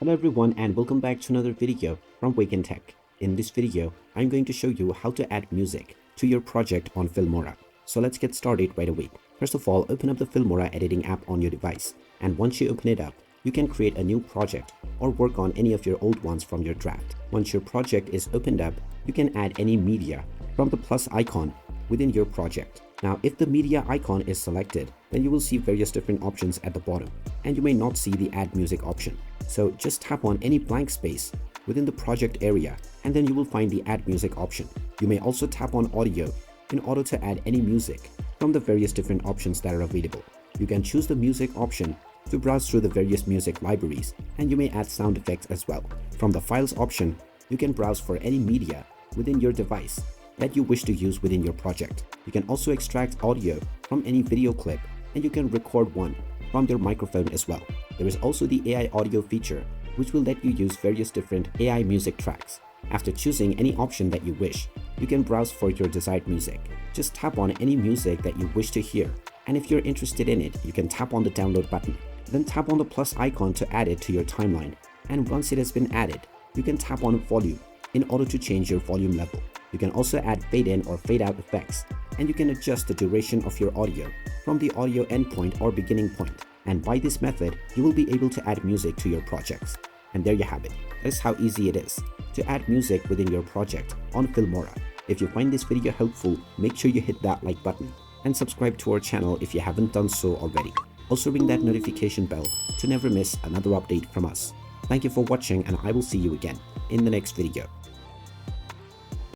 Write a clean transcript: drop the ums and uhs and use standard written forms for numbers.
Hello everyone and welcome back to another video from Wake&Tech. In this video, I'm going to show you how to add music to your project on Filmora. So let's get started right away. First of all, open up the Filmora editing app on your device. And once you open it up, you can create a new project or work on any of your old ones from your draft. Once your project is opened up, you can add any media from the plus icon within your project. Now, if the media icon is selected, then you will see various different options at the bottom, and you may not see the add music option. So just tap on any blank space within the project area, and then you will find the add music option. You may also tap on audio in order to add any music from the various different options that are available. You can choose the music option to browse through the various music libraries, and you may add sound effects as well. From the files option, you can browse for any media within your device that you wish to use within your project. You can also extract audio from any video clip, and you can record one from your microphone as well. There is also the AI audio feature, which will let you use various different AI music tracks. After choosing any option that you wish, you can browse for your desired music. Just tap on any music that you wish to hear, and if you're interested in it, you can tap on the download button. Then tap on the plus icon to add it to your timeline, and once it has been added, you can tap on volume in order to change your volume level. You can also add fade in or fade out effects, and you can adjust the duration of your audio from the audio endpoint or beginning point. And by this method, you will be able to add music to your projects. And there you have it. That is how easy it is to add music within your project on Filmora. If you find this video helpful, make sure you hit that like button and subscribe to our channel if you haven't done so already. Also ring that notification bell to never miss another update from us. Thank you for watching, and I will see you again in the next video.